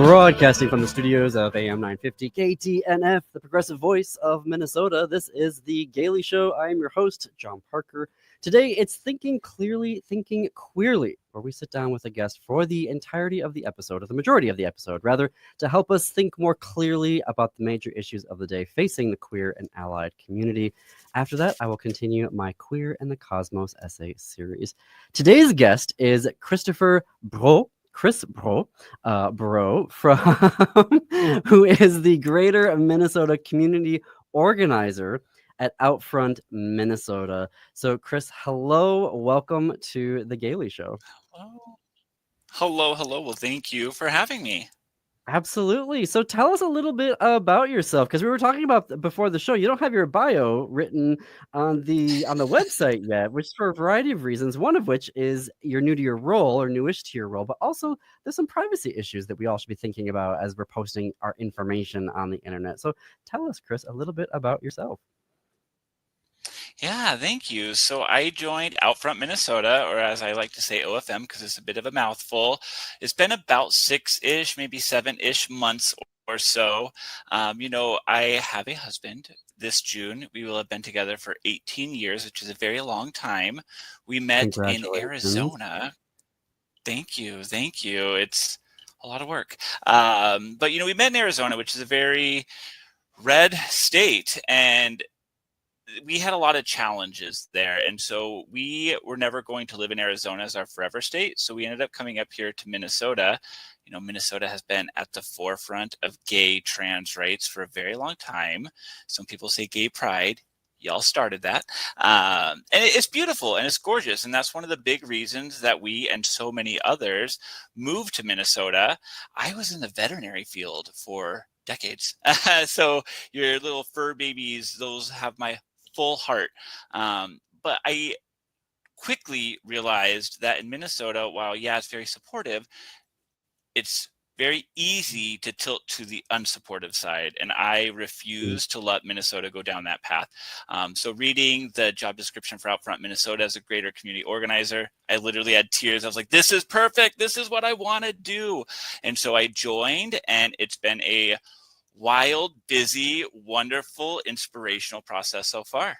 Broadcasting from the studios of AM 950 KTNF, the progressive voice of Minnesota. This is the Gailey Show. I am your host, John Parker. Today, it's Thinking Clearly, Thinking Queerly, where we sit down with a guest for the entirety of the episode, or the majority of the episode, rather, to help us think more clearly about the major issues of the day facing the queer and allied community. After that, I will continue my Queer and the Cosmos essay series. Today's guest is Christopher Breault. Chris Breault, from who is the Greater Minnesota Community Organizer at Outfront Minnesota. So, Chris, hello, welcome to the Gailey Show. Hello. Well, thank you for having me. Absolutely. So tell us a little bit about yourself, because we were talking about before the show. You don't have your bio written on the website yet, which is for a variety of reasons. One of which is you're new to your role or newish to your role, but also there's some privacy issues that we all should be thinking about as we're posting our information on the internet. So tell us, Chris, a little bit about yourself. Yeah, thank you. So I joined Outfront Minnesota, or as I like to say, OFM, because it's a bit of a mouthful. It's been about 6-ish, maybe 7-ish months or so. I have a husband. This June, we will have been together for 18 years, which is a very long time. We met in Arizona. Thank you. It's a lot of work. But we met in Arizona, which is a very red state, and we had a lot of challenges there. And so we were never going to live in Arizona as our forever state. So we ended up coming up here to Minnesota. Minnesota has been at the forefront of gay trans rights for a very long time. Some people say gay pride. Y'all started that. And it's beautiful and it's gorgeous. And that's one of the big reasons that we and so many others moved to Minnesota. I was in the veterinary field for decades. So your little fur babies, those have my full heart. But I quickly realized that in Minnesota, while it's very supportive, it's very easy to tilt to the unsupportive side. And I refuse to let Minnesota go down that path. So reading the job description for Outfront Minnesota as a greater community organizer, I literally had tears. I was like, this is perfect. This is what I want to do. And so I joined, and it's been a wild, busy, wonderful, inspirational process so far.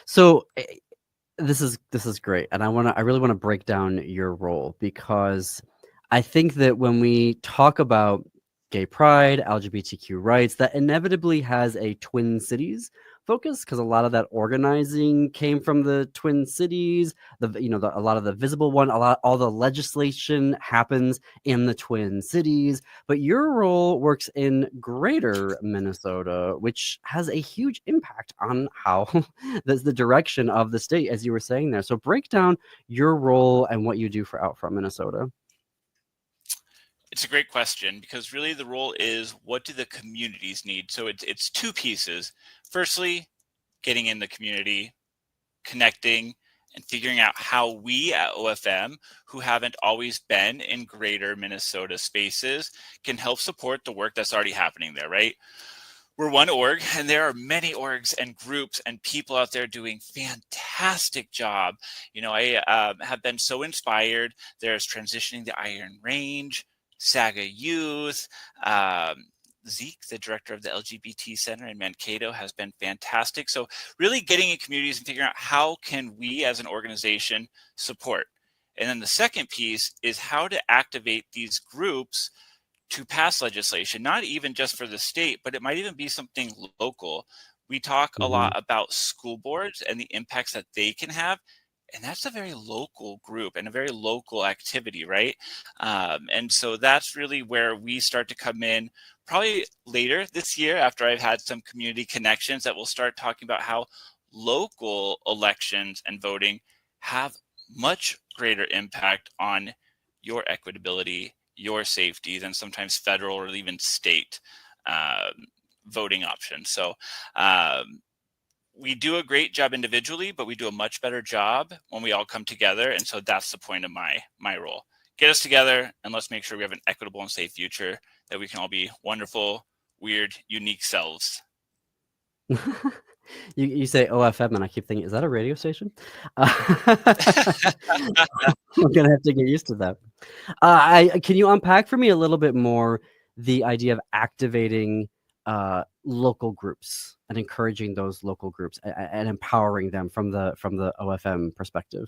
So this is great, and I really want to break down your role, because I think that when we talk about gay pride, LGBTQ rights, that inevitably has a Twin Cities focus, because a lot of that organizing came from the Twin Cities. A lot of the visible one, all the legislation happens in the Twin Cities. But your role works in Greater Minnesota, which has a huge impact on how the direction of the state, as you were saying there. So break down your role and what you do for Outfront Minnesota. It's a great question, because really the role is, what do the communities need? So it's two pieces. Firstly, getting in the community, connecting, and figuring out how we at OFM, who haven't always been in Greater Minnesota spaces, can help support the work that's already happening there, right? We're one org, and there are many orgs and groups and people out there doing fantastic job. I have been so inspired. There's Transitioning the Iron Range, Saga Youth, Zeke, the director of the LGBT Center in Mankato, has been fantastic. So really getting in communities and figuring out how can we as an organization support. And then the second piece is how to activate these groups to pass legislation, not even just for the state, but it might even be something local. We talk a lot about school boards and the impacts that they can have. And that's a very local group and a very local activity, right? And so that's really where we start to come in, probably later this year, after I've had some community connections, that we'll start talking about how local elections and voting have much greater impact on your equitability, your safety, than sometimes federal or even state voting options. So we do a great job individually, but we do a much better job when we all come together. And so that's the point of my role. Get us together, and let's make sure we have an equitable and safe future, that we can all be wonderful, weird, unique selves. You say OFM, and I keep thinking, is that a radio station? I'm gonna have to get used to that. I can you unpack for me a little bit more the idea of activating local groups and encouraging those local groups and empowering them from the OFM perspective?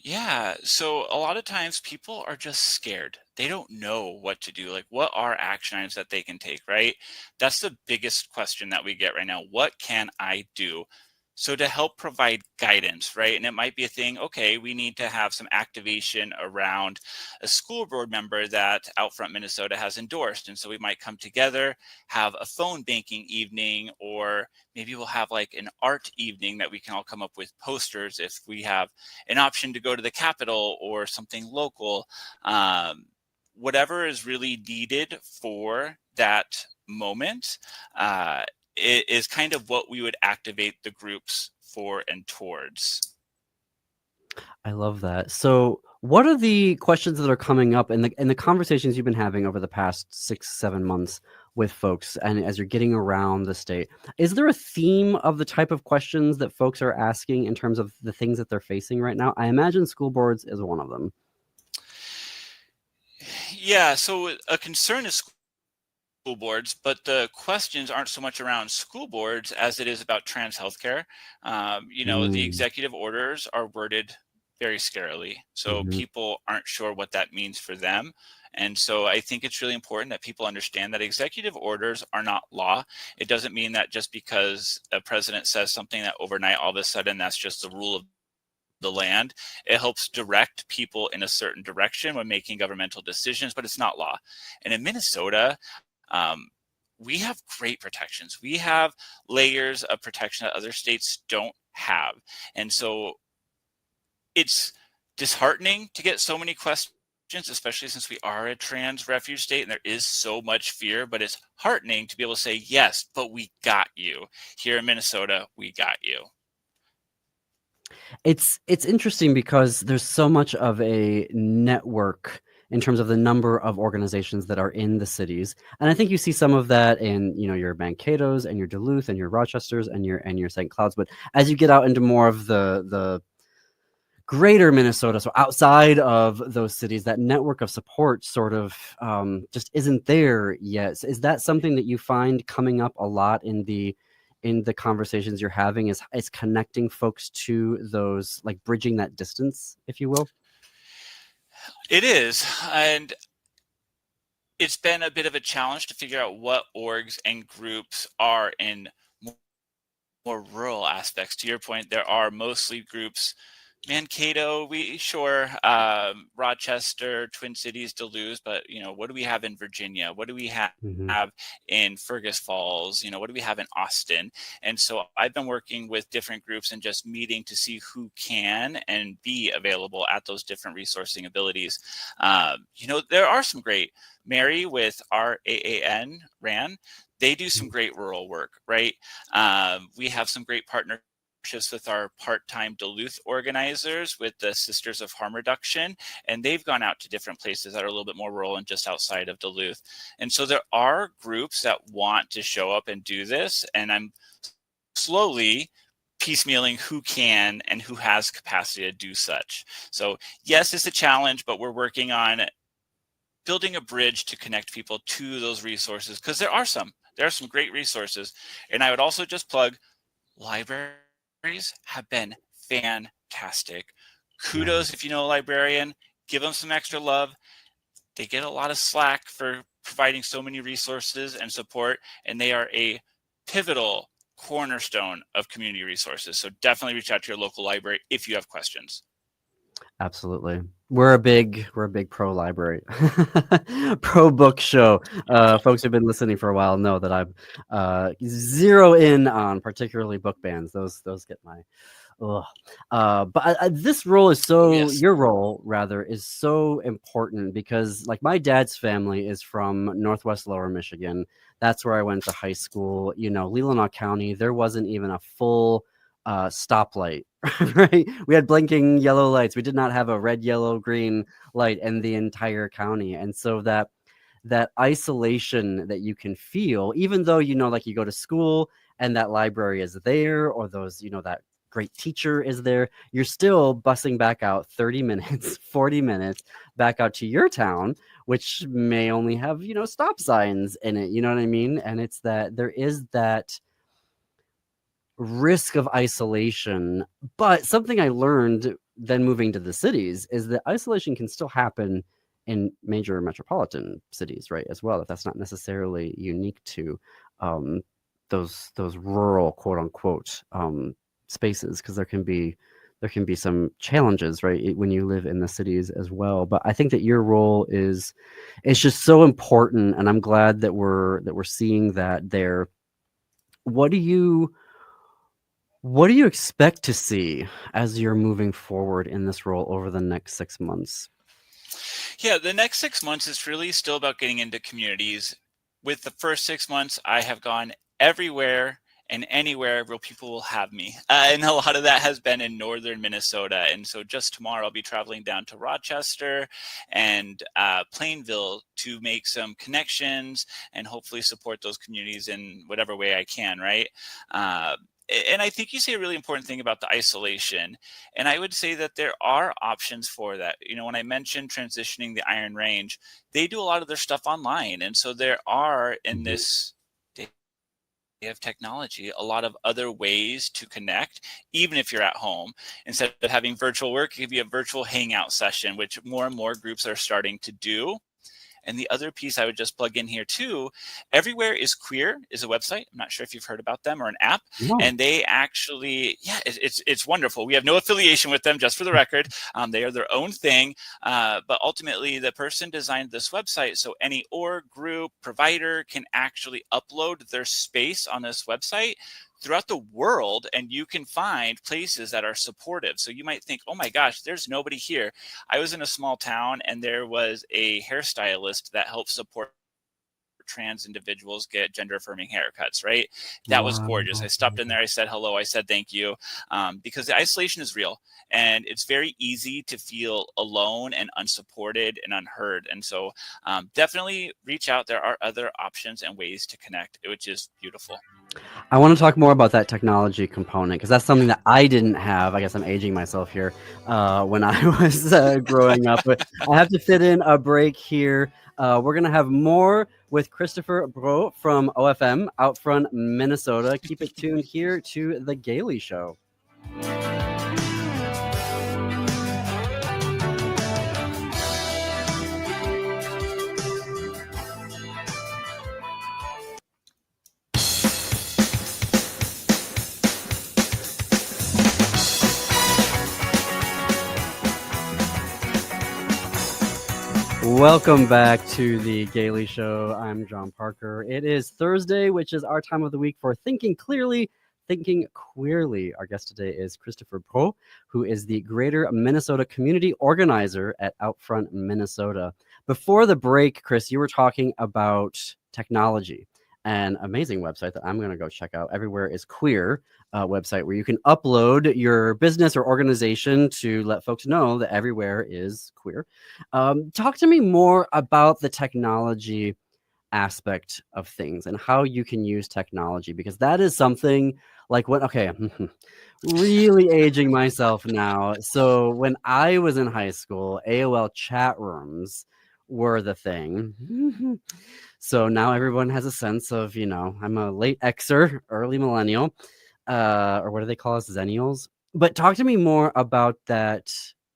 Yeah. So a lot of times people are just scared. They don't know what to do. Like, what are action items that they can take, right? That's the biggest question that we get right now. What can I do? So to help provide guidance, right? And it might be a thing, okay, we need to have some activation around a school board member that Outfront Minnesota has endorsed. And so we might come together, have a phone banking evening, or maybe we'll have like an art evening that we can all come up with posters if we have an option to go to the Capitol or something local. Um, Whatever is really needed for that moment, it is kind of what we would activate the groups for and towards. I love that. So, what are the questions that are coming up in the conversations you've been having over the past 6, 7 months with folks, and as you're getting around the state? Is there a theme of the type of questions that folks are asking in terms of the things that they're facing right now? I imagine school boards is one of them. Yeah, so a concern is school boards, but the questions aren't so much around school boards as it is about trans healthcare. The Mm, executive orders are worded very scarily, so mhm. people aren't sure what that means for them. And so I think it's really important that people understand that executive orders are not law. It doesn't mean that just because a president says something that overnight, all of a sudden, that's just the rule of the land. It helps direct people in a certain direction when making governmental decisions, but it's not law. And in Minnesota, um, we have great protections. We have layers of protection that other states don't have. And so it's disheartening to get so many questions, especially since we are a trans refuge state and there is so much fear, but it's heartening to be able to say, yes, but we got you. Here in Minnesota, we got you. It's interesting because there's so much of a network in terms of the number of organizations that are in the cities, and I think you see some of that in, your Mankato's and your Duluth and your Rochesters and your St. Clouds, but as you get out into more of the greater Minnesota, so outside of those cities, that network of support sort of just isn't there yet. So is that something that you find coming up a lot in the conversations you're having? Is connecting folks to those, like bridging that distance, if you will? It is. And it's been a bit of a challenge to figure out what orgs and groups are in more rural aspects. To your point, there are mostly groups. Mankato, Rochester, Twin Cities, Duluth, but what do we have in Virginia? What do we Hmm. have in Fergus Falls? What do we have in Austin? And so I've been working with different groups and just meeting to see who can and be available at those different resourcing abilities. There are some great. Mary with RAAN, RAN, they do some great rural work, right? We have some great partnerships with our part-time Duluth organizers with the Sisters of Harm Reduction, and they've gone out to different places that are a little bit more rural and just outside of Duluth. And so there are groups that want to show up and do this, and I'm slowly piecemealing who can and who has capacity to do such. So yes, it's a challenge, but we're working on building a bridge to connect people to those resources, because there are some great resources. And I would also just plug, libraries have been fantastic. Yeah. Kudos if you know a librarian, give them some extra love. They get a lot of slack for providing so many resources and support, and they are a pivotal cornerstone of community resources. So definitely reach out to your local library if you have questions. Absolutely. We're a big pro library, pro book show. Folks who've been listening for a while know that I'm zero in on particularly book bans. Those get my ugh. But this role is Oh, so yes. your role rather is so important because like my dad's family is from Northwest Lower Michigan. That's where I went to high school. Leelanau County, there wasn't even a full stoplight, right? We had blinking yellow lights. We did not have a red, yellow, green light in the entire county. And so that isolation that you can feel, even though like you go to school and that library is there, or those, that great teacher is there, you're still busing back out 30 minutes, 40 minutes back out to your town, which may only have, stop signs in it. You know what I mean? And it's that there is that risk of isolation. But something I learned then moving to the cities is that isolation can still happen in major metropolitan cities, right? As well, if that's not necessarily unique to um, those rural quote unquote spaces, because there can be some challenges, right, when you live in the cities as well. But I think that your role is it's just so important, and I'm glad that we're seeing that there. What do you what do you expect to see as you're moving forward in this role over the next 6 months? Yeah, the next 6 months is really still about getting into communities. With the first 6 months, I have gone everywhere and anywhere where people will have me. And a lot of that has been in northern Minnesota. And so just tomorrow, I'll be traveling down to Rochester and Plainville to make some connections and hopefully support those communities in whatever way I can, right? And I think you say a really important thing about the isolation. And I would say that there are options for that. When I mentioned transitioning the Iron Range, they do a lot of their stuff online. And so there are in Mhm. this day of technology a lot of other ways to connect, even if you're at home. Instead of having virtual work, it could be a virtual hangout session, which more and more groups are starting to do. And the other piece I would just plug in here too, Everywhere is Queer is a website. I'm not sure if you've heard about them, or an app. No. And they actually, yeah, it's wonderful. We have no affiliation with them, just for the record. They are their own thing. But ultimately, the person designed this website so any org, group, provider can actually upload their space on this website throughout the world, and you can find places that are supportive. So you might think, oh my gosh, there's nobody here. I was in a small town and there was a hairstylist that helped support trans individuals get gender affirming haircuts, right? That was gorgeous. I Wow. stopped in there, I said hello, I said thank you, because the isolation is real, and it's very easy to feel alone and unsupported and unheard. And so definitely reach out. There are other options and ways to connect, which is beautiful. I want to talk more about that technology component, because that's something that I didn't have. I guess I'm aging myself here. When I was growing up, but I have to fit in a break here. We're gonna have more with Christopher Breault from OFM out front Minnesota. Keep it tuned here to the Gailey Show. Welcome back to the Gailey Show. I'm John Parker. It is Thursday, which is our time of the week for thinking clearly, thinking queerly. Our guest today is Christopher Breault, who is the Greater Minnesota Community Organizer at Outfront Minnesota. Before the break, Chris, you were talking about technology, an amazing website that I'm going to go check out. Everywhere is Queer website, where you can upload your business or organization to let folks know that everywhere is queer. Talk to me more about the technology aspect of things and how you can use technology, because that is something like okay, really aging myself now. So when I was in high school, AOL chat rooms were the thing. So now everyone has a sense of, I'm a late Xer, early millennial, or what do they call us, Zennials? But talk to me more about that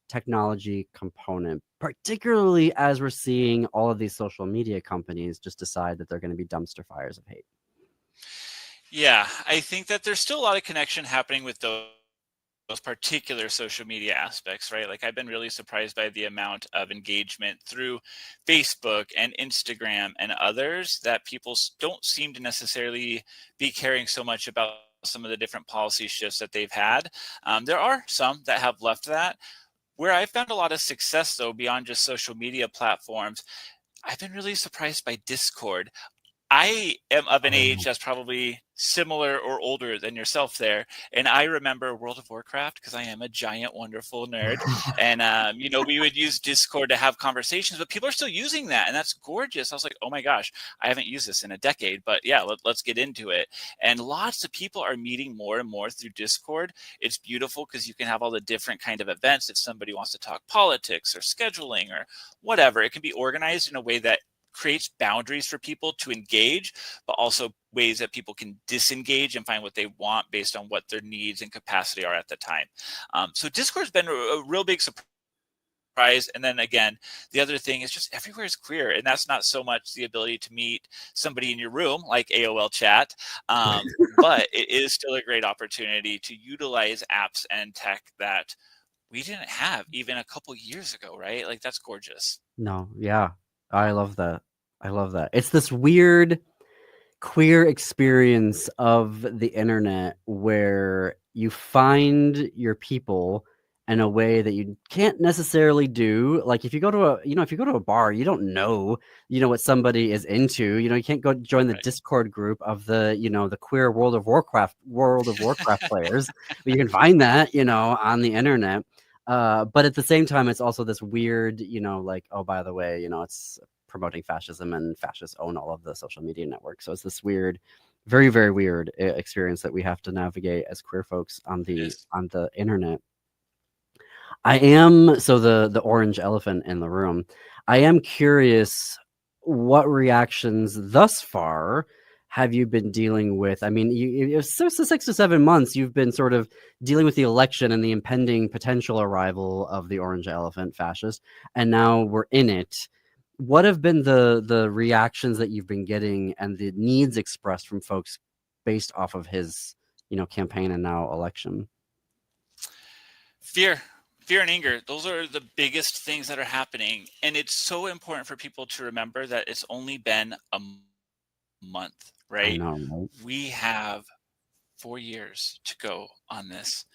technology component, particularly as we're seeing all of these social media companies just decide that they're going to be dumpster fires of hate. Yeah, I think that there's still a lot of connection happening with those particular social media aspects, right? Like, I've been really surprised by the amount of engagement through Facebook and Instagram and others that people don't seem to necessarily be caring so much about some of the different policy shifts that they've had. There are some that have left that. Where I found a lot of success, though, beyond just social media platforms, I've been really surprised by Discord. I am of an age Oh, that's probably similar or older than yourself there. And I remember World of Warcraft because I am a giant, wonderful nerd. And, we would use Discord to have conversations, but people are still using that. And that's gorgeous. I was like, oh my gosh, I haven't used this in a decade, but yeah, let's get into it. And lots of people are meeting more and more through Discord. It's beautiful because you can have all the different kind of events. If somebody wants to talk politics or scheduling or whatever, it can be organized in a way that creates boundaries for people to engage, but also ways that people can disengage and find what they want based on what their needs and capacity are at the time. So Discord's been a real big surprise. And then again, the other thing is just everywhere is queer. And that's not so much the ability to meet somebody in your room like AOL chat, but it is still a great opportunity to utilize apps and tech that we didn't have even a couple years ago, right? Like that's gorgeous. No, yeah. I love that. I love that. It's this weird queer experience of the internet where you find your people in a way that you can't necessarily do. Like if you go to a bar, you don't know, what somebody is into. You can't go join the Right. Discord group of the queer World of Warcraft players. But you can find that, on the internet. But at the same time, it's also this weird, like, oh, by the way, it's promoting fascism, and fascists own all of the social media networks. So it's this weird, very, very weird experience that we have to navigate as queer folks on the internet. I am so the orange elephant in the room. I am curious what reactions thus far have you been dealing with? I mean, it's 6 to 7 months you've been sort of dealing with the election and the impending potential arrival of the orange elephant fascist, and now we're in it. What have been the reactions that you've been getting and the needs expressed from folks based off of his, campaign and now election? Fear and anger, those are the biggest things that are happening. And it's so important for people to remember that it's only been a month, I right? know, right? We have 4 years to go on this.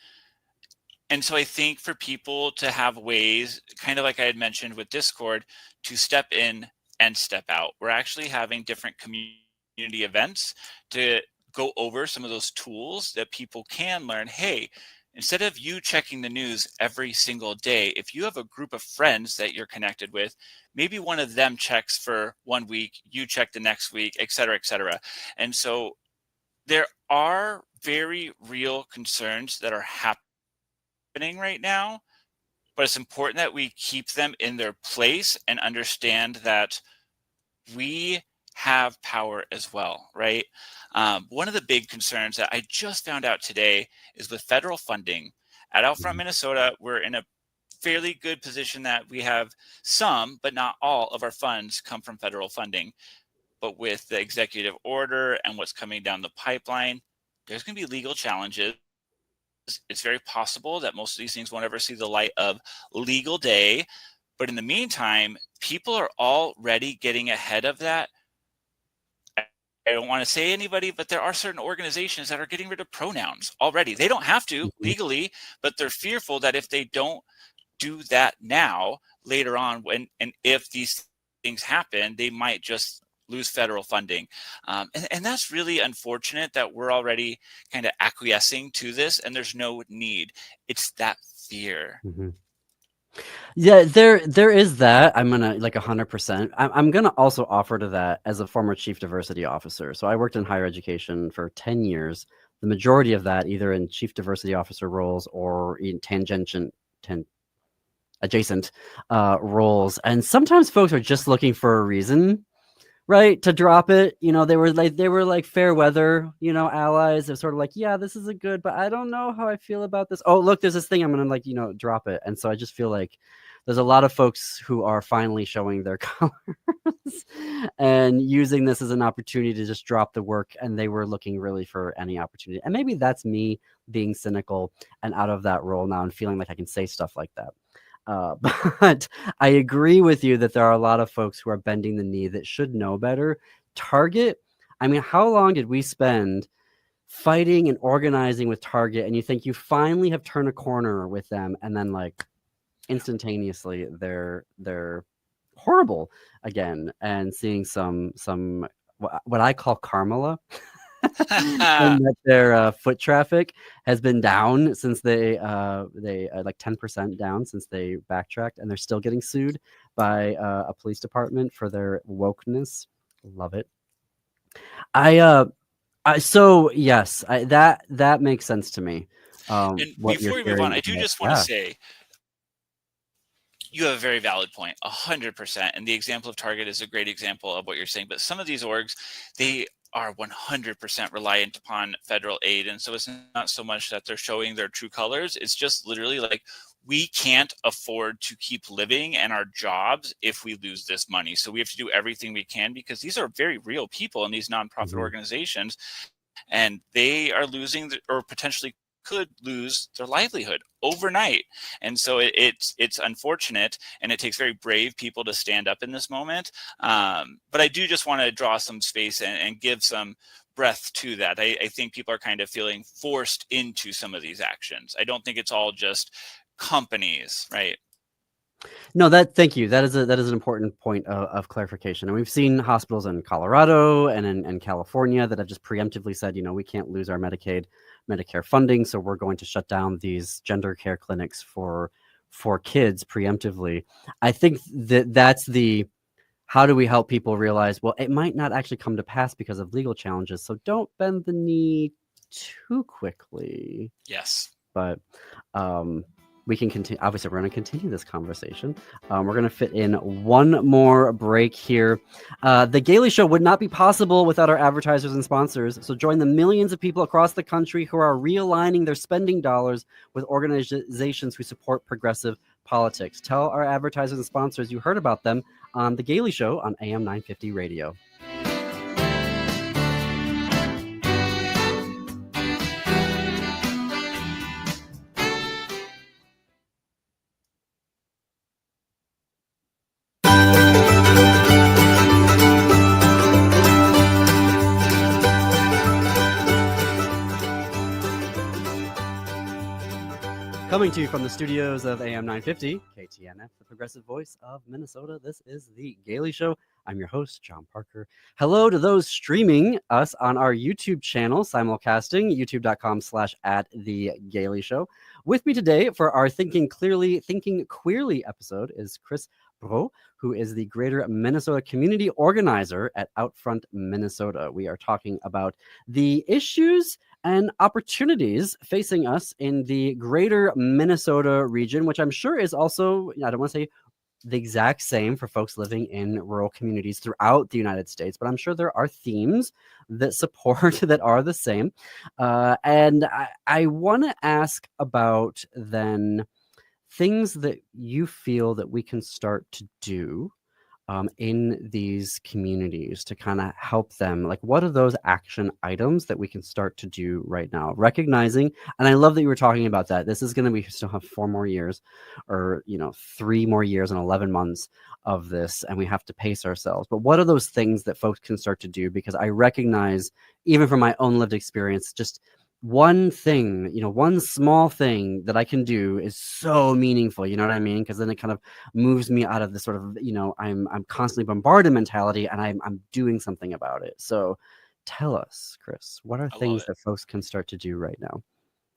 And so I think for people to have ways, kind of like I had mentioned with Discord, to step in and step out. We're actually having different community events to go over some of those tools that people can learn. Hey, instead of you checking the news every single day, if you have a group of friends that you're connected with, maybe one of them checks for 1 week, you check the next week, et cetera, et cetera. And so there are very real concerns that are happening right now, but it's important that we keep them in their place and understand that we have power as well, right? One of the big concerns that I just found out today is with federal funding. At Outfront Mhm. Minnesota, we're in a fairly good position that we have some, but not all of our funds come from federal funding. But with the executive order and what's coming down the pipeline, there's going to be legal challenges. It's very possible that most of these things won't ever see the light of legal day. But in the meantime, people are already getting ahead of that. I don't want to say anybody, but there are certain organizations that are getting rid of pronouns already. They don't have to Mhm. legally, but they're fearful that if they don't do that now, later on, when and if these things happen, they might just lose federal funding. And that's really unfortunate that we're already kind of acquiescing to this and there's no need. It's that fear. Mhm. Yeah, there is that. I'm gonna like 100%. I'm gonna also offer to that as a former chief diversity officer. So I worked in higher education for 10 years. The majority of that either in chief diversity officer roles or in adjacent roles. And sometimes folks are just looking for a reason, right, to drop it. They were like fair weather, allies. They're sort of like, yeah, this is a good, but I don't know how I feel about this. Oh, look, there's this thing, I'm gonna like, drop it. And so I just feel like there's a lot of folks who are finally showing their colors and using this as an opportunity to just drop the work, and they were looking really for any opportunity. And maybe that's me being cynical and out of that role now and feeling like I can say stuff like that. But I agree with you that there are a lot of folks who are bending the knee that should know better. Target, I mean, how long did we spend fighting and organizing with Target? And you think you finally have turned a corner with them, and then like instantaneously they're horrible again, and seeing some what I call Carmela and that their foot traffic has been down since they like 10% down since they backtracked, and they're still getting sued by a police department for their wokeness. Love it. I so yes, that makes sense to me. And What you're before we move on, sharing I do about, just want to yeah. say you have a very valid point, 100%. And the example of Target is a great example of what you're saying. But some of these orgs, they are 100% reliant upon federal aid. And so it's not so much that they're showing their true colors. It's just literally like, we can't afford to keep living and our jobs if we lose this money. So we have to do everything we can, because these are very real people in these nonprofit organizations, and they are losing or potentially could lose their livelihood overnight. And so it's unfortunate, and it takes very brave people to stand up in this moment. But I do just want to draw some space and give some breath to that. I think people are kind of feeling forced into some of these actions. I don't think it's all just companies, right? No, thank you. That is an important point of clarification. And we've seen hospitals in Colorado and in California that have just preemptively said, we can't lose our Medicare funding, so we're going to shut down these gender care clinics for kids preemptively. I think that's the how do we help people realize, well, it might not actually come to pass because of legal challenges, so don't bend the knee too quickly. Yes. But we can continue. Obviously, we're going to continue this conversation. We're going to fit in one more break here. The Gailey Show would not be possible without our advertisers and sponsors. So join the millions of people across the country who are realigning their spending dollars with organizations who support progressive politics. Tell our advertisers and sponsors you heard about them on The Gailey Show on AM 950 Radio. Coming to you from the studios of AM 950, KTNF, the progressive voice of Minnesota. This is The Gailey Show. I'm your host, John Parker. Hello to those streaming us on our YouTube channel, simulcasting, youtube.com/@TheGailey Show. With me today for our Thinking Clearly, Thinking Queerly episode is Chris Breault, who is the Greater Minnesota Community Organizer at Outfront Minnesota. We are talking about the issues and opportunities facing us in the greater Minnesota region, which I'm sure is also, I don't want to say the exact same for folks living in rural communities throughout the United States, but I'm sure there are themes that support that are the same. And I want to ask about then things that you feel that we can start to do in these communities to kind of help them. Like, what are those action items that we can start to do right now? Recognizing, and I love that you were talking about that. This is going to be, we still have 4 more years or, 3 more years and 11 months of this, and we have to pace ourselves. But what are those things that folks can start to do? Because I recognize, even from my own lived experience, just one thing, one small thing that I can do is so meaningful. You know what I mean? Because then it kind of moves me out of the sort of, I'm constantly bombarded mentality, and I'm doing something about it. So tell us, Chris, what are things that folks can start to do right now?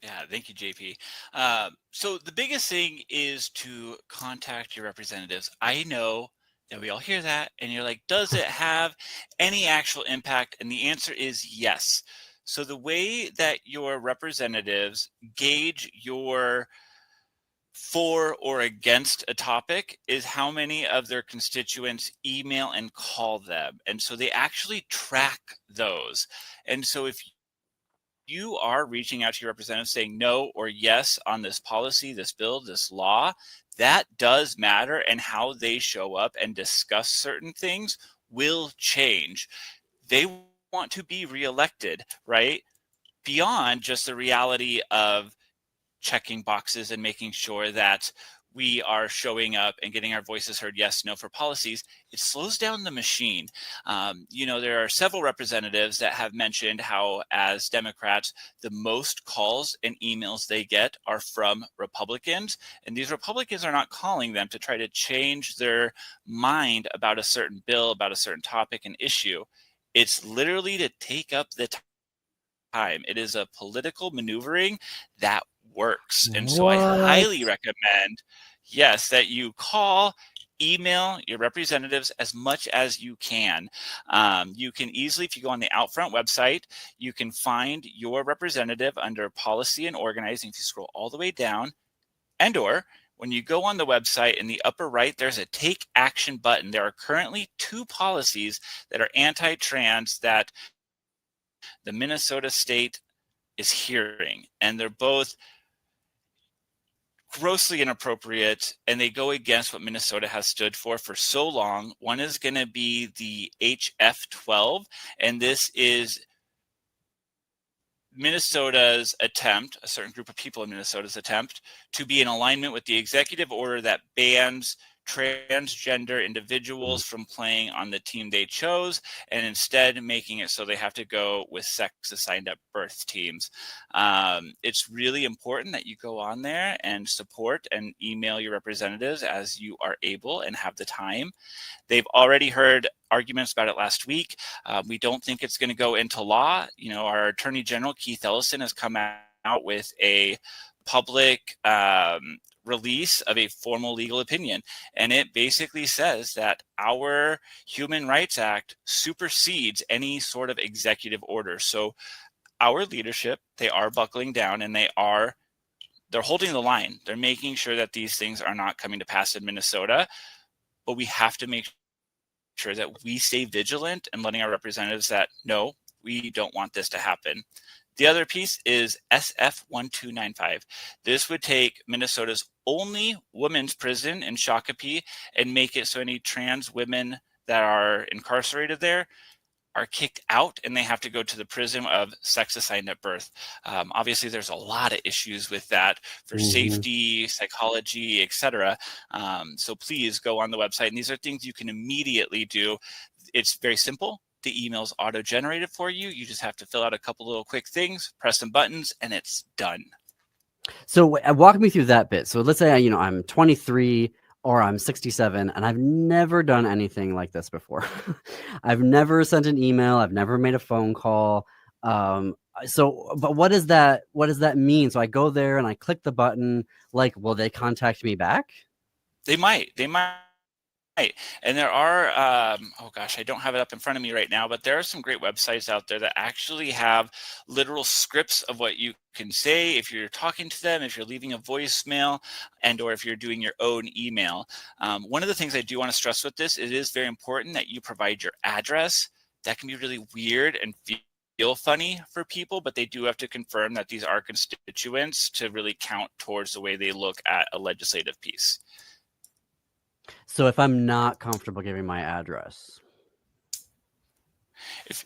Yeah, thank you, JP. So the biggest thing is to contact your representatives. I know that we all hear that, and you're like, does it have any actual impact? And the answer is yes. So the way that your representatives gauge your for or against a topic is how many of their constituents email and call them. And so they actually track those. And so if you are reaching out to your representative saying no or yes on this policy, this bill, this law, that does matter, and how they show up and discuss certain things will change. They want to be reelected, right? Beyond just the reality of checking boxes and making sure that we are showing up and getting our voices heard, yes, no, for policies, it slows down the machine. There are several representatives that have mentioned how, as Democrats, the most calls and emails they get are from Republicans. And these Republicans are not calling them to try to change their mind about a certain bill, about a certain topic and issue. It's literally to take up the time. It is a political maneuvering that works. And so I What? highly recommend, yes, that you call, email your representatives as much as you can. You can easily, if you go on the Outfront website, you can find your representative under policy and organizing. If you scroll all the way down, and or when you go on the website in the upper right, there's a take action button. There are currently 2 policies that are anti-trans that the Minnesota state is hearing, and they're both grossly inappropriate, and they go against what Minnesota has stood for so long. One is going to be the HF12, and this is Minnesota's attempt, a certain group of people in Minnesota's attempt, to be in alignment with the executive order that bans transgender individuals from playing on the team they chose, and instead making it so they have to go with sex assigned at birth teams. It's really important that you go on there and support and email your representatives as you are able and have the time. They've already heard arguments about it last week. We don't think it's going to go into law. Our Attorney General, Keith Ellison, has come out with a public release of a formal legal opinion. And it basically says that our Human Rights Act supersedes any sort of executive order. So our leadership, they are buckling down, and they're holding the line. They're making sure that these things are not coming to pass in Minnesota. But we have to make sure that we stay vigilant and letting our representatives that no, we don't want this to happen. The other piece is SF1295. This would take Minnesota's only women's prison in Shakopee and make it so any trans women that are incarcerated there are kicked out, and they have to go to the prison of sex assigned at birth. Obviously, there's a lot of issues with that for safety, psychology, etc. So please go on the website, and these are things you can immediately do. It's very simple. The email's auto-generated for you. You just have to fill out a couple little quick things, press some buttons, and it's done. So walk me through that bit. So let's say I'm 23 or I'm 67 and I've never done anything like this before. I've never sent an email. I've never made a phone call. But what does that mean? So I go there and I click the button. Like, will they contact me back? They might. And there are, I don't have it up in front of me right now, but there are some great websites out there that actually have literal scripts of what you can say if you're talking to them, if you're leaving a voicemail, and or if you're doing your own email. One of the things I do want to stress with this, it is very important that you provide your address. That can be really weird and feel funny for people, but they do have to confirm that these are constituents to really count towards the way they look at a legislative piece. So if I'm not comfortable giving my address,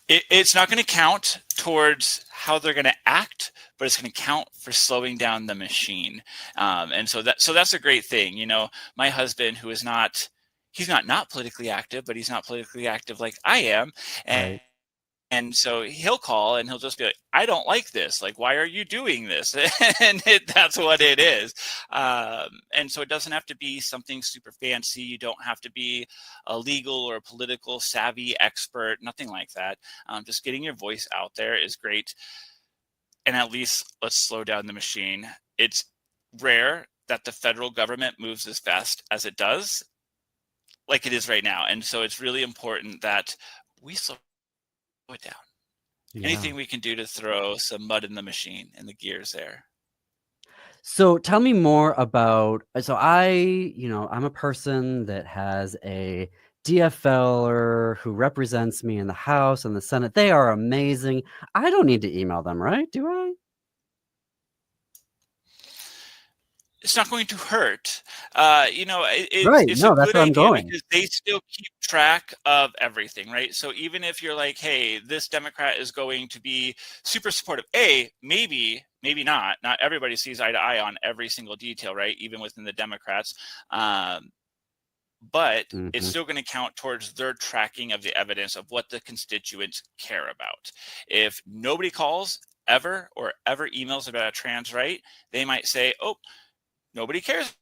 it's not going to count towards how they're going to act, but it's going to count for slowing down the machine. And so that's a great thing. My husband, who is he's not politically active, but he's not politically active like I am. right. And so he'll call and he'll just be like, I don't like this. Like, why are you doing this? And that's what it is. And so it doesn't have to be something super fancy. You don't have to be a legal or a political savvy expert, nothing like that. Just getting your voice out there is great. And at least let's slow down the machine. It's rare that the federal government moves as fast as it does, like it is right now. And so it's really important that we slow it down. Yeah. Anything we can do to throw some mud in the machine and the gears there. So tell me more about, I'm a person that has a DFLer who represents me in the House and the Senate. They are amazing. I don't need to email them, right? Do I? It's not going to hurt. Right. It's No, a that's good where I'm idea going. because they still keep track of everything, right? So even if you're like, hey, this Democrat is going to be super supportive, maybe not. Not everybody sees eye to eye on every single detail, right? Even within the Democrats. But it's still going to count towards their tracking of the evidence of what the constituents care about. If nobody calls ever emails about a trans right, they might say, oh, nobody cares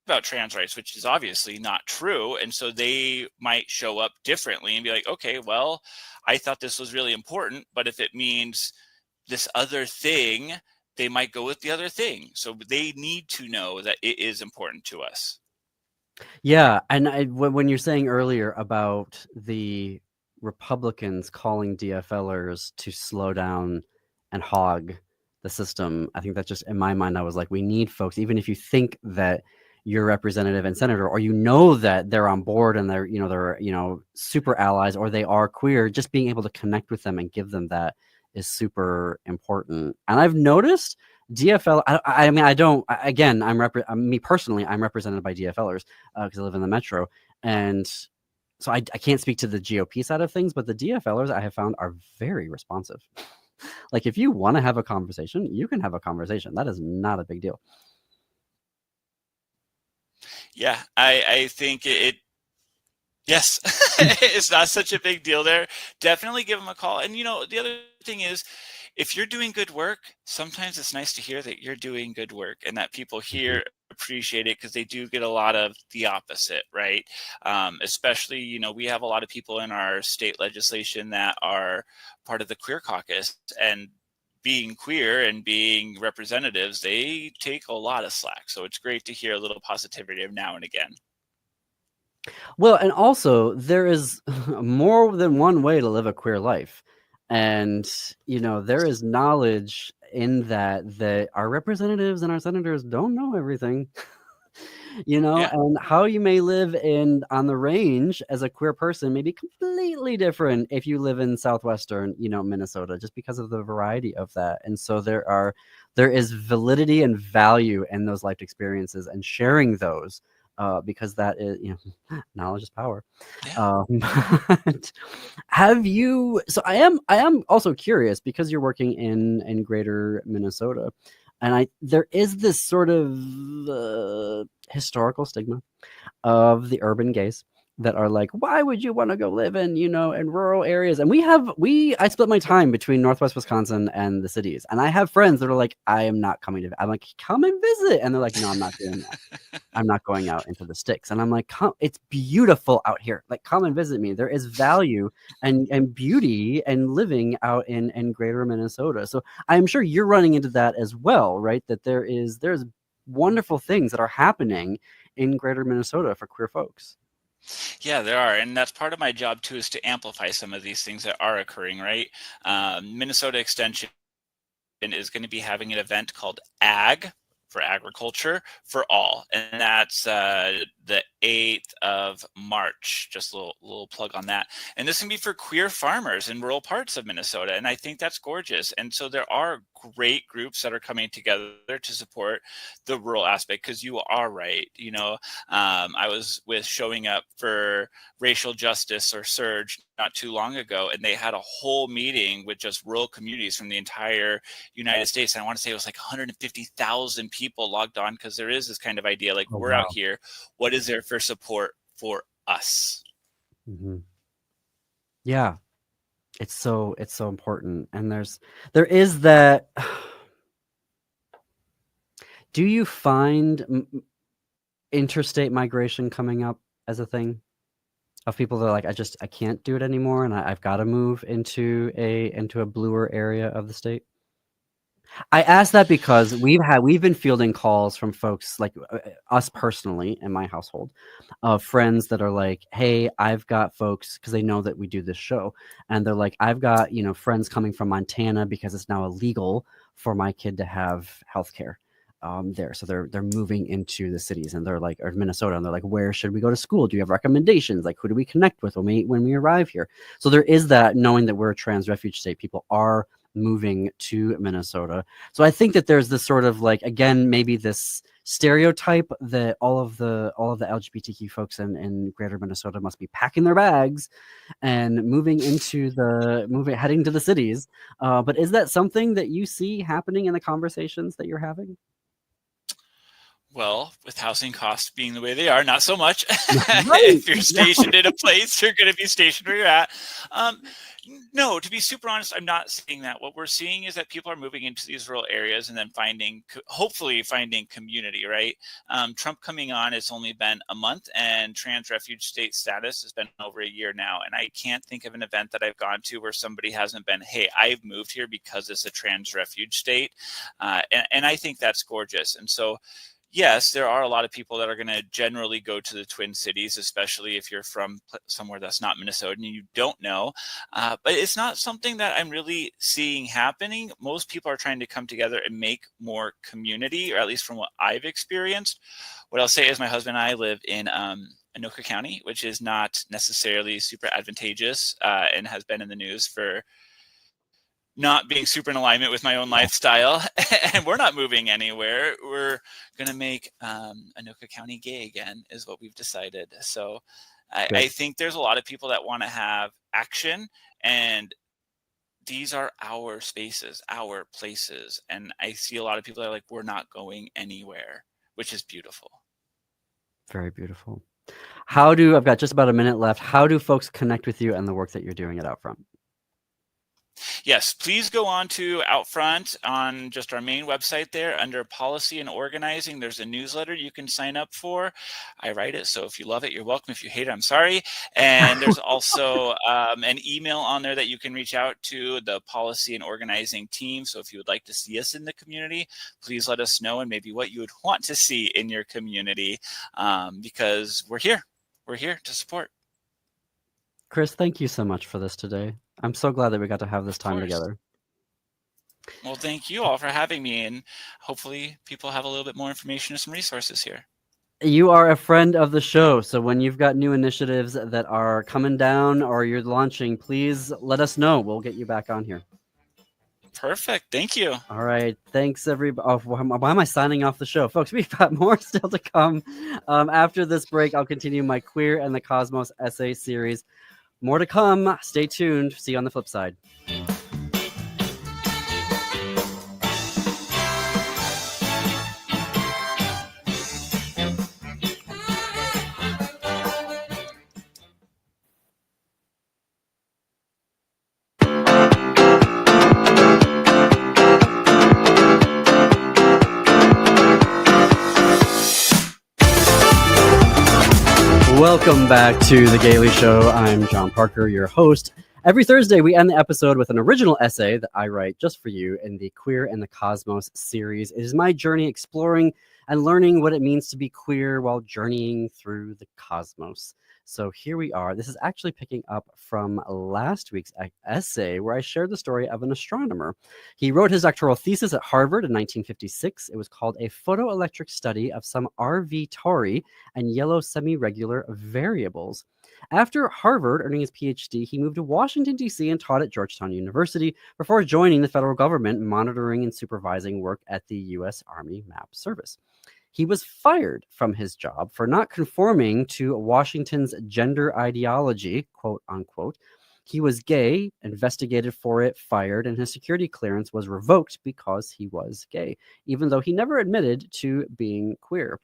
about trans rights, which is obviously not true. And so they might show up differently and be like, okay, well, I thought this was really important, but if it means this other thing, they might go with the other thing. So they need to know that it is important to us. Yeah, and when you're saying earlier about the Republicans calling DFLers to slow down and hog the system, I think that just in my mind, I was like, we need folks, even if you think that your representative and senator, or you know that they're on board and they're super allies, or they are queer, just being able to connect with them and give them that is super important. And I've noticed DFL. I mean, I don't. Again, me personally. I'm represented by DFLers because I live in the metro, and so I can't speak to the GOP side of things. But the DFLers I have found are very responsive. Like if you want to have a conversation, you can have a conversation. That is not a big deal. Yeah, I think it yes, it's not such a big deal there. Definitely give them a call. And the other thing is, if you're doing good work, sometimes it's nice to hear that you're doing good work and that people here appreciate it, because they do get a lot of the opposite, right? Especially, we have a lot of people in our state legislation that are part of the queer caucus, and being queer and being representatives, they take a lot of slack. So it's great to hear a little positivity now and again. Well, and also there is more than one way to live a queer life. And, there is knowledge in that our representatives and our senators don't know everything. Yeah. And how you may live on the range as a queer person may be completely different if you live in southwestern, Minnesota, just because of the variety of that. And so there is validity and value in those life experiences and sharing those, because that is, knowledge is power. Yeah. But so I am also curious, because you're working in greater Minnesota, and there is this sort of historical stigma of the urban gays that are like, why would you want to go live in rural areas? And I split my time between Northwest Wisconsin and the cities. And I have friends that are like, I am not coming I'm like, come and visit. And they're like, no, I'm not doing that. I'm not going out into the sticks. And I'm like, it's beautiful out here. Like, come and visit me. There is value and beauty and living out in greater Minnesota. So I'm sure you're running into that as well, right? That there's wonderful things that are happening in greater Minnesota for queer folks. Yeah, there are. And that's part of my job too, is to amplify some of these things that are occurring, right? Minnesota Extension is going to be having an event called Ag for Agriculture for All. And that's the 8th of March. Just a little plug on that. And this can be for queer farmers in rural parts of Minnesota. And I think that's gorgeous. And so there are great groups that are coming together to support the rural aspect, because you are right. I was with Showing Up for Racial Justice, or SURGE, not too long ago, and they had a whole meeting with just rural communities from the entire United States. And I want to say it was like 150,000 people logged on, because there is this kind of idea, like, we're out here. What is there for support for us? Mm-hmm. Yeah, it's so important. And there is that. Do you find interstate migration coming up as a thing, of people that are like, I can't do it anymore, and I've got to move into a bluer area of the state? I ask that because we've been fielding calls from folks like us personally in my household, of friends that are like, hey, I've got folks, because they know that we do this show, and they're like, I've got friends coming from Montana because it's now illegal for my kid to have healthcare there, so they're moving into the cities, and they're like, or Minnesota, and they're like, where should we go to school? Do you have recommendations? Like, who do we connect with when we arrive here? So there is that, knowing that we're a trans refuge state, people are moving to Minnesota. So I think that there's this sort of, like, again, maybe this stereotype that all of the LGBTQ folks in greater Minnesota must be packing their bags and heading to the cities. But is that something that you see happening in the conversations that you're having? Well, with housing costs being the way they are, not so much. Right. If you're stationed in a place, you're going to be stationed where you're at. Um, no, to be super honest, I'm not seeing that. What we're seeing is that people are moving into these rural areas and then hopefully finding community, right? Trump coming on, it's only been a month, and trans refuge state status has been over a year now. And I can't think of an event that I've gone to where somebody hasn't been, hey, I've moved here because it's a trans refuge state. And I think that's gorgeous. And so, yes, there are a lot of people that are going to generally go to the Twin Cities, especially if you're from somewhere that's not Minnesota and you don't know. But it's not something that I'm really seeing happening. Most people are trying to come together and make more community, or at least from what I've experienced. What I'll say is my husband and I live in Anoka County, which is not necessarily super advantageous and has been in the news for not being super in alignment with my own lifestyle. And we're not moving anywhere. We're going to make Anoka County gay again, is what we've decided. So I think there's a lot of people that want to have action, and these are our spaces, our places. And I see a lot of people that are like, we're not going anywhere, which is beautiful. Very beautiful. I've got just about a minute left. How do folks connect with you and the work that you're doing at Outfront? Yes, please go on to Outfront on just our main website there under policy and organizing. There's a newsletter you can sign up for. I write it, so if you love it, you're welcome. If you hate it, I'm sorry. And there's also an email on there that you can reach out to the policy and organizing team. So if you would like to see us in the community, please let us know, and maybe what you would want to see in your community, because we're here. We're here to support. Chris, thank you so much for this today. I'm so glad that we got to have this time together. Well, thank you all for having me, and hopefully people have a little bit more information and some resources here. You are a friend of the show, so when you've got new initiatives that are coming down or you're launching, please let us know. We'll get you back on here. Perfect. Thank you. All right. Thanks, everybody. Oh, why am I signing off the show? Folks, we've got more still to come. After this break, I'll continue my Queer and the Cosmos essay series. More to come. Stay tuned. See you on the flip side. Welcome back to The Gaily Show. I'm John Parker, your host. Every Thursday, we end the episode with an original essay that I write just for you in the Queer and the Cosmos series. It is my journey exploring and learning what it means to be queer while journeying through the cosmos. So here we are. This is actually picking up from last week's essay where I shared the story of an astronomer. He wrote his doctoral thesis at Harvard in 1956. It was called A Photoelectric Study of Some RV Tauri and Yellow Semi-Regular Variables. After Harvard earning his PhD, he moved to Washington, D.C. and taught at Georgetown University before joining the federal government, monitoring and supervising work at the U.S. Army Map Service. He was fired from his job for not conforming to Washington's gender ideology, quote unquote. He was gay, investigated for it, fired, and his security clearance was revoked because he was gay, even though he never admitted to being queer.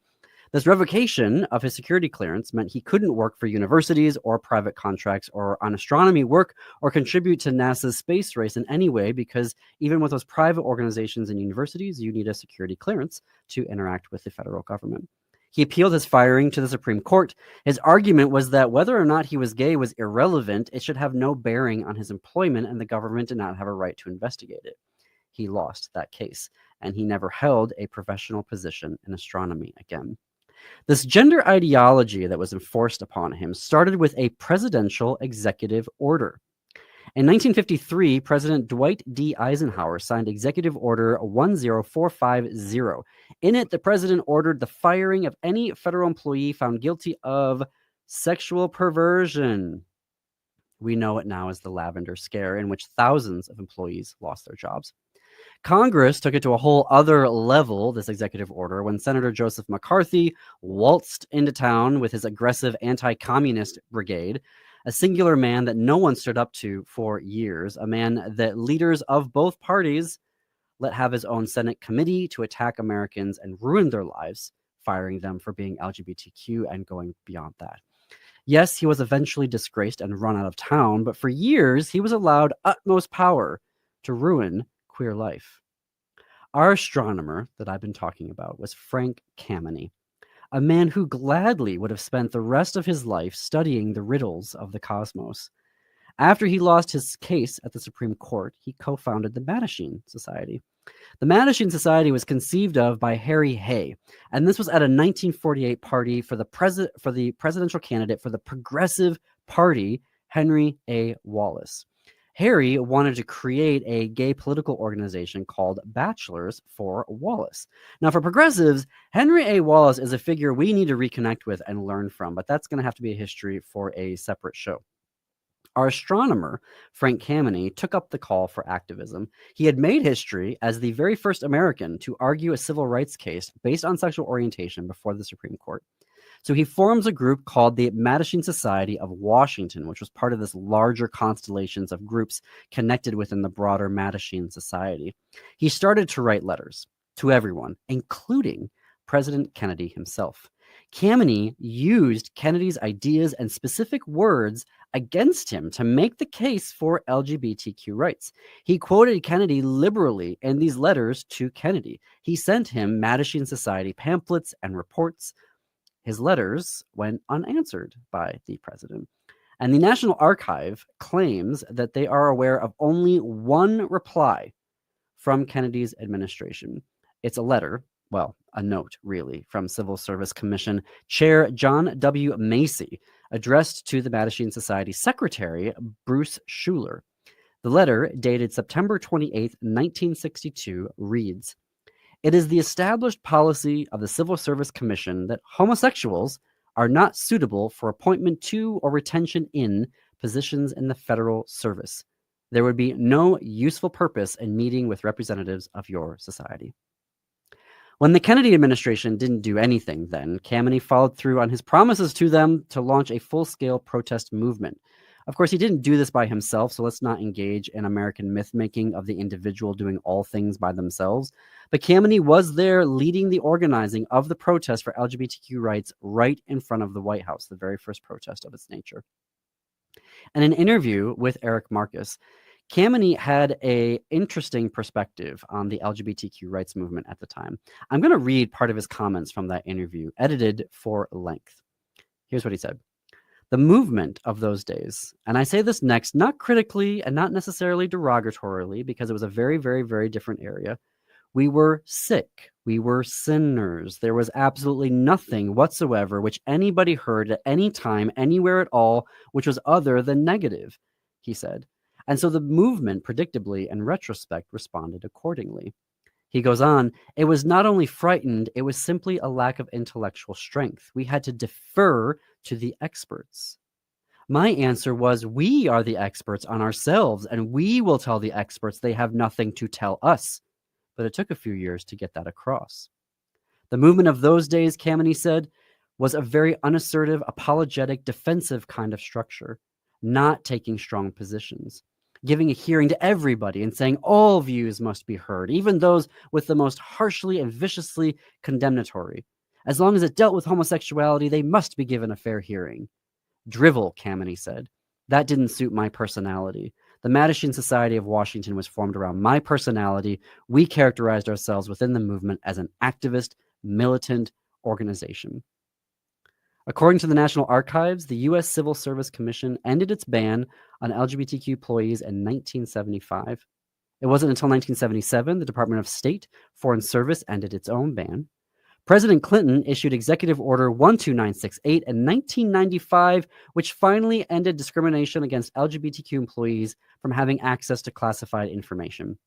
This revocation of his security clearance meant he couldn't work for universities or private contracts or on astronomy work or contribute to NASA's space race in any way, because even with those private organizations and universities, you need a security clearance to interact with the federal government. He appealed his firing to the Supreme Court. His argument was that whether or not he was gay was irrelevant. It should have no bearing on his employment, and the government did not have a right to investigate it. He lost that case, and he never held a professional position in astronomy again. This gender ideology that was enforced upon him started with a presidential executive order. In 1953, President Dwight D. Eisenhower signed Executive Order 10450. In it, the president ordered the firing of any federal employee found guilty of sexual perversion. We know it now as the Lavender Scare, in which thousands of employees lost their jobs. Congress took it to a whole other level, this executive order, when Senator Joseph McCarthy waltzed into town with his aggressive anti-communist brigade, a singular man that no one stood up to for years, a man that leaders of both parties let have his own Senate committee to attack Americans and ruin their lives firing them for being LGBTQ and going beyond that. Yes, he was eventually disgraced and run out of town, but for years he was allowed utmost power to ruin queer life. Our astronomer that I've been talking about was Frank Kameny, a man who gladly would have spent the rest of his life studying the riddles of the cosmos. After he lost his case at the Supreme Court, he co-founded the Mattachine Society. The Mattachine Society was conceived of by Harry Hay, and this was at a 1948 party for the presidential candidate for the Progressive Party, Henry A. Wallace. Harry wanted to create a gay political organization called Bachelors for Wallace. Now, for progressives, Henry A. Wallace is a figure we need to reconnect with and learn from, but that's going to have to be a history for a separate show. Our astronomer, Frank Kameny, took up the call for activism. He had made history as the very first American to argue a civil rights case based on sexual orientation before the Supreme Court. So he forms a group called the Mattachine Society of Washington, which was part of this larger constellations of groups connected within the broader Mattachine Society. He started to write letters to everyone, including President Kennedy himself. Kameny used Kennedy's ideas and specific words against him to make the case for LGBTQ rights. He quoted Kennedy liberally in these letters to Kennedy. He sent him Mattachine Society pamphlets and reports. His letters went unanswered by the president. And the National Archive claims that they are aware of only one reply from Kennedy's administration. It's a letter, well, a note, really, from Civil Service Commission Chair John W. Macy, addressed to the Mattachine Society Secretary Bruce Schuler. The letter, dated September 28, 1962, reads, "It is the established policy of the Civil Service Commission that homosexuals are not suitable for appointment to or retention in positions in the federal service. There would be no useful purpose in meeting with representatives of your society." When the Kennedy administration didn't do anything then, Kameny followed through on his promises to them to launch a full-scale protest movement. Of course, he didn't do this by himself, so let's not engage in American myth-making of the individual doing all things by themselves. But Kameny was there leading the organizing of the protest for LGBTQ rights right in front of the White House, the very first protest of its nature. In an interview with Eric Marcus, Kameny had an interesting perspective on the LGBTQ rights movement at the time. I'm going to read part of his comments from that interview, edited for length. Here's what he said. "The movement of those days," and I say this next, not critically and not necessarily derogatorily, because it was a very, very, very different area. "We were sick. We were sinners. There was absolutely nothing whatsoever which anybody heard at any time, anywhere at all, which was other than negative," he said. And so the movement, predictably, in retrospect, responded accordingly. He goes on, "It was not only frightened, it was simply a lack of intellectual strength. We had to defer to the experts. My answer was, we are the experts on ourselves, and we will tell the experts they have nothing to tell us." But it took a few years to get that across. The movement of those days, Kameny said, was a very unassertive, apologetic, defensive kind of structure, not taking strong positions, giving a hearing to everybody and saying all views must be heard, even those with the most harshly and viciously condemnatory. As long as it dealt with homosexuality, they must be given a fair hearing. Drivel, Kameny said. That didn't suit my personality. The Mattachine Society of Washington was formed around my personality. We characterized ourselves within the movement as an activist, militant organization. According to the National Archives, the U.S. Civil Service Commission ended its ban on LGBTQ employees in 1975. It wasn't until 1977 the Department of State Foreign Service ended its own ban. President Clinton issued Executive Order 12968 in 1995, which finally ended discrimination against LGBTQ employees from having access to classified information.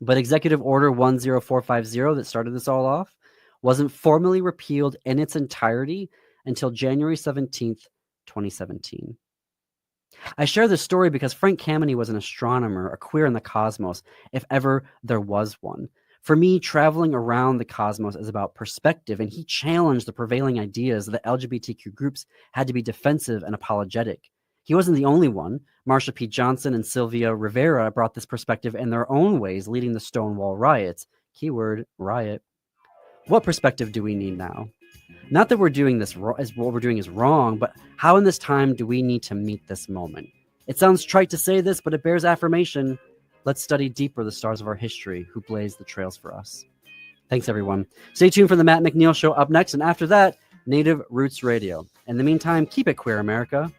But Executive Order 10450 that started this all off wasn't formally repealed in its entirety until January 17th, 2017. I share this story because Frank Kameny was an astronomer, a queer in the cosmos, if ever there was one. For me, traveling around the cosmos is about perspective, and he challenged the prevailing ideas that LGBTQ groups had to be defensive and apologetic. He wasn't the only one. Marsha P. Johnson and Sylvia Rivera brought this perspective in their own ways, leading the Stonewall riots. Keyword, riot. What perspective do we need now? Not that we're doing this as what we're doing is wrong, but how in this time do we need to meet this moment? It sounds trite to say this, but it bears affirmation. Let's study deeper the stars of our history who blazed the trails for us. Thanks, everyone. Stay tuned for the Matt McNeil Show up next, and after that, Native Roots Radio. In the meantime, keep it queer, America.